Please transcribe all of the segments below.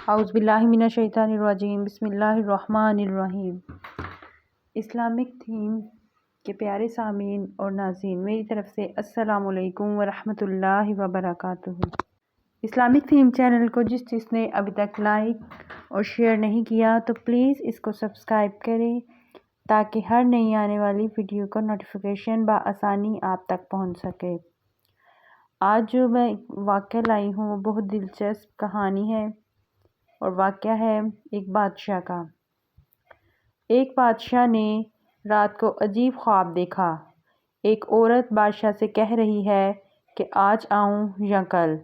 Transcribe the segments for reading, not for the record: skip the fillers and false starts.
اعوذ باللہ من الشیطان الرجیم، بسم اللہ الرحمن الرحیم۔ اسلامک تھیم کے پیارے سامعین اور ناظرین، میری طرف سے السلام علیکم ورحمۃ اللہ وبرکاتہ۔ اسلامک تھیم چینل کو جس نے ابھی تک لائک اور شیئر نہیں کیا تو پلیز اس کو سبسکرائب کریں تاکہ ہر نئی آنے والی ویڈیو کا نوٹیفیکیشن بآسانی آپ تک پہنچ سکے۔ آج جو میں واقعہ لائی ہوں وہ بہت دلچسپ کہانی ہے اور واقعہ ہے ایک بادشاہ کا۔ ایک بادشاہ نے رات کو عجیب خواب دیکھا۔ ایک عورت بادشاہ سے کہہ رہی ہے کہ آج آؤں یا کل۔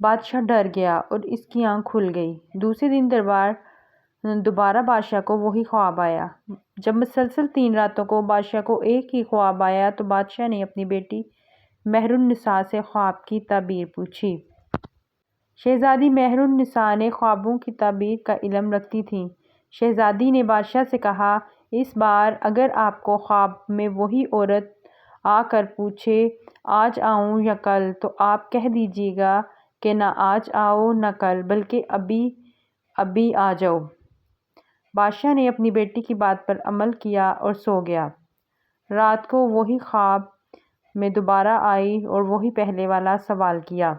بادشاہ ڈر گیا اور اس کی آنکھ کھل گئی۔ دوسرے دن دوبارہ بادشاہ کو وہی خواب آیا۔ جب مسلسل 3 راتوں کو بادشاہ کو ایک ہی خواب آیا تو بادشاہ نے اپنی بیٹی مہر النساء سے خواب کی تعبیر پوچھی۔ شہزادی مہر النساء نے خوابوں کی تعبیر کا علم رکھتی تھیں۔ شہزادی نے بادشاہ سے کہا، اس بار اگر آپ کو خواب میں وہی عورت آ کر پوچھے آج آؤں یا کل تو آپ کہہ دیجیے گا کہ نہ آج آؤ نہ کل بلکہ ابھی آ جاؤ۔ بادشاہ نے اپنی بیٹی کی بات پر عمل کیا اور سو گیا۔ رات کو وہی خواب میں دوبارہ آئی اور وہی پہلے والا سوال کیا۔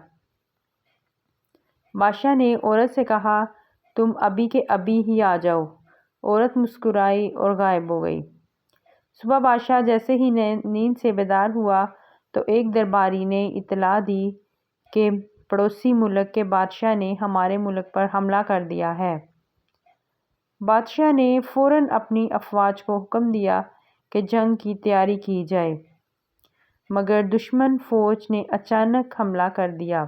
بادشاہ نے عورت سے کہا، تم ابھی کے ابھی ہی آ جاؤ۔ عورت مسکرائی اور غائب ہو گئی۔ صبح بادشاہ جیسے ہی نیند سے بیدار ہوا تو ایک درباری نے اطلاع دی کہ پڑوسی ملک کے بادشاہ نے ہمارے ملک پر حملہ کر دیا ہے۔ بادشاہ نے فوراً اپنی افواج کو حکم دیا کہ جنگ کی تیاری کی جائے، مگر دشمن فوج نے اچانک حملہ کر دیا،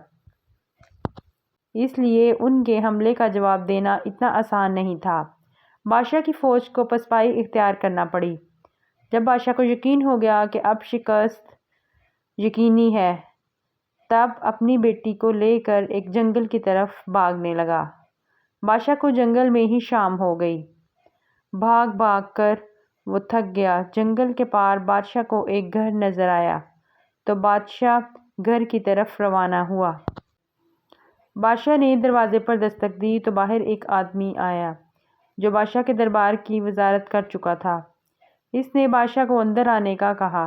اس لیے ان کے حملے کا جواب دینا اتنا آسان نہیں تھا۔ بادشاہ کی فوج کو پسپائی اختیار کرنا پڑی۔ جب بادشاہ کو یقین ہو گیا کہ اب شکست یقینی ہے، تب اپنی بیٹی کو لے کر ایک جنگل کی طرف بھاگنے لگا۔ بادشاہ کو جنگل میں ہی شام ہو گئی۔ بھاگ بھاگ کر وہ تھک گیا۔ جنگل کے پار بادشاہ کو ایک گھر نظر آیا تو بادشاہ گھر کی طرف روانہ ہوا۔ بادشاہ نے دروازے پر دستک دی تو باہر ایک آدمی آیا جو بادشاہ کے دربار کی وزارت کر چکا تھا۔ اس نے بادشاہ کو اندر آنے کا کہا۔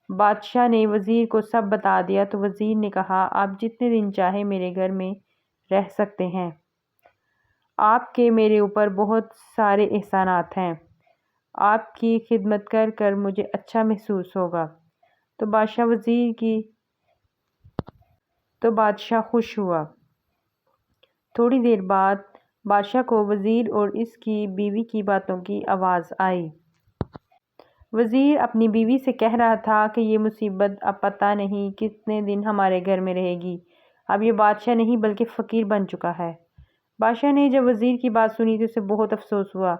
بادشاہ نے وزیر کو سب بتا دیا تو وزیر نے کہا، آپ جتنے دن چاہے میرے گھر میں رہ سکتے ہیں۔ آپ کے میرے اوپر بہت سارے احسانات ہیں۔ آپ کی خدمت کر کر مجھے اچھا محسوس ہوگا۔ تو بادشاہ خوش ہوا۔ تھوڑی دیر بعد بادشاہ کو وزیر اور اس کی بیوی کی باتوں کی آواز آئی۔ وزیر اپنی بیوی سے کہہ رہا تھا کہ یہ مصیبت اب پتہ نہیں کتنے دن ہمارے گھر میں رہے گی۔ اب یہ بادشاہ نہیں بلکہ فقیر بن چکا ہے۔ بادشاہ نے جب وزیر کی بات سنی تو اسے بہت افسوس ہوا۔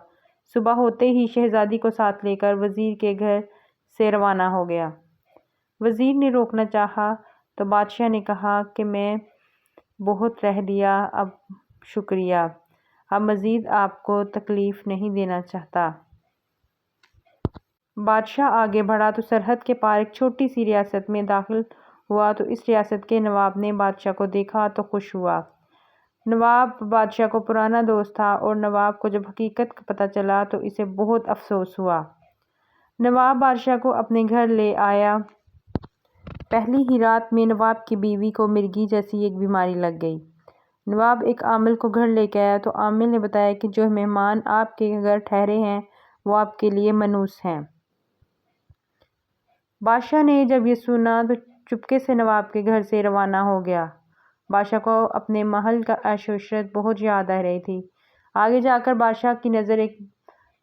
صبح ہوتے ہی شہزادی کو ساتھ لے کر وزیر کے گھر سے روانہ ہو گیا۔ وزیر نے روکنا چاہا تو بادشاہ نے کہا کہ میں بہت رہ لیا، اب شکریہ، اب مزید آپ کو تکلیف نہیں دینا چاہتا۔ بادشاہ آگے بڑھا تو سرحد کے پار ایک چھوٹی سی ریاست میں داخل ہوا تو اس ریاست کے نواب نے بادشاہ کو دیکھا تو خوش ہوا۔ نواب بادشاہ کا پرانا دوست تھا اور نواب کو جب حقیقت کا پتہ چلا تو اسے بہت افسوس ہوا۔ نواب بادشاہ کو اپنے گھر لے آیا۔ پہلی ہی رات میں نواب کی بیوی کو مرگی جیسی ایک بیماری لگ گئی۔ نواب ایک عامل کو گھر لے کے آیا تو عامل نے بتایا کہ جو مہمان آپ کے گھر ٹھہرے ہیں وہ آپ کے لیے منحوس ہیں۔ بادشاہ نے جب یہ سنا تو چپکے سے نواب کے گھر سے روانہ ہو گیا۔ بادشاہ کو اپنے محل کا عیش و عشرت بہت یاد آ رہی تھی۔ آگے جا کر بادشاہ کی نظر ایک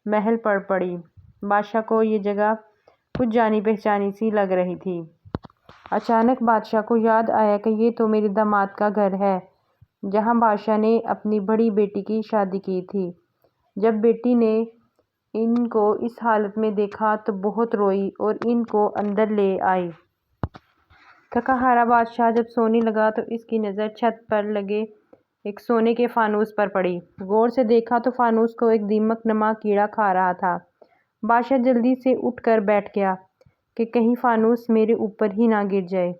محل پر پڑی۔ بادشاہ کو یہ جگہ کچھ جانی پہچانی سی لگ رہی تھی۔ اچانک بادشاہ کو یاد آیا کہ یہ تو میرے داماد کا گھر ہے جہاں بادشاہ نے اپنی بڑی بیٹی کی شادی کی تھی۔ جب بیٹی نے ان کو اس حالت میں دیکھا تو بہت روئی اور ان کو اندر لے آئی۔ تھکا ہارا بادشاہ جب سونے لگا تو اس کی نظر چھت پر لگے ایک سونے کے فانوس پر پڑی۔ غور سے دیکھا تو فانوس کو ایک دیمک نما کیڑا کھا رہا تھا۔ بادشاہ جلدی سے اٹھ کر بیٹھ گیا کہ کہیں فانوس میرے اوپر ہی نہ گر جائے۔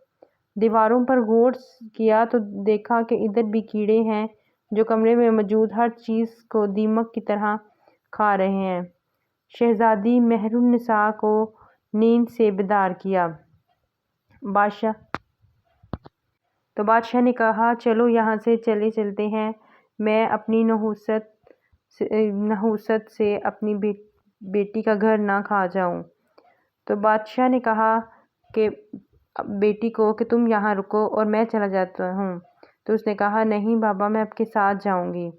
دیواروں پر غور کیا تو دیکھا کہ ادھر بھی کیڑے ہیں جو کمرے میں موجود ہر چیز کو دیمک کی طرح کھا رہے ہیں۔ شہزادی مہر النساء کو نیند سے بیدار کیا۔ بادشاہ نے کہا چلو یہاں سے چلے چلتے ہیں، میں اپنی نحوست سے اپنی بیٹی کا گھر نہ کھا جاؤں۔ تو بادشاہ نے کہا کہ بیٹی کو کہ تم یہاں رکو اور میں چلا جاتا ہوں۔ تو اس نے کہا نہیں بابا، میں آپ کے ساتھ جاؤں گی۔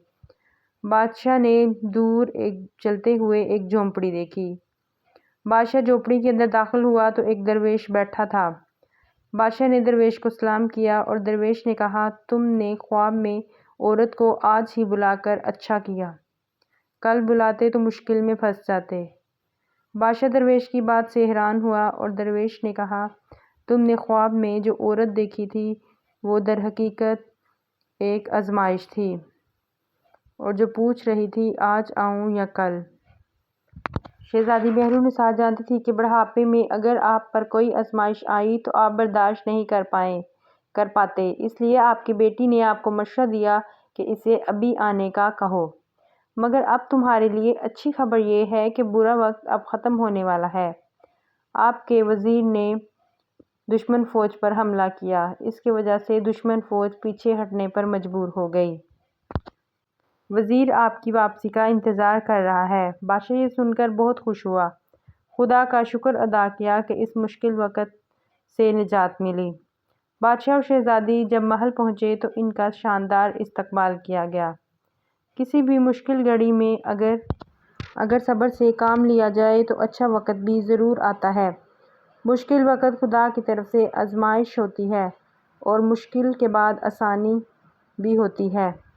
بادشاہ نے دور چلتے ہوئے ایک جھونپڑی دیکھی۔ بادشاہ جھونپڑی کے اندر داخل ہوا تو ایک درویش بیٹھا تھا۔ بادشاہ نے درویش کو سلام کیا اور درویش نے کہا تم نے خواب میں عورت کو آج ہی بلا کر اچھا کیا، کل بلاتے تو مشکل میں پھنس جاتے۔ بادشاہ درویش کی بات سے حیران ہوا اور درویش نے کہا تم نے خواب میں جو عورت دیکھی تھی وہ در حقیقت ایک آزمائش تھی، اور جو پوچھ رہی تھی آج آؤں یا کل۔ شہزادی مہر النساء جانتی تھی کہ بڑھاپے میں اگر آپ پر کوئی آزمائش آئی تو آپ برداشت نہیں کر پاتے، اس لیے آپ کی بیٹی نے آپ کو مشورہ دیا کہ اسے ابھی آنے کا کہو۔ مگر اب تمہارے لیے اچھی خبر یہ ہے کہ برا وقت اب ختم ہونے والا ہے۔ آپ کے وزیر نے دشمن فوج پر حملہ کیا، اس کی وجہ سے دشمن فوج پیچھے ہٹنے پر مجبور ہو گئی۔ وزیر آپ کی واپسی کا انتظار کر رہا ہے۔ بادشاہ یہ سن کر بہت خوش ہوا، خدا کا شکر ادا کیا کہ اس مشکل وقت سے نجات ملی۔ بادشاہ اور شہزادی جب محل پہنچے تو ان کا شاندار استقبال کیا گیا۔ کسی بھی مشکل گھڑی میں اگر صبر سے کام لیا جائے تو اچھا وقت بھی ضرور آتا ہے۔ مشکل وقت خدا کی طرف سے آزمائش ہوتی ہے اور مشکل کے بعد آسانی بھی ہوتی ہے۔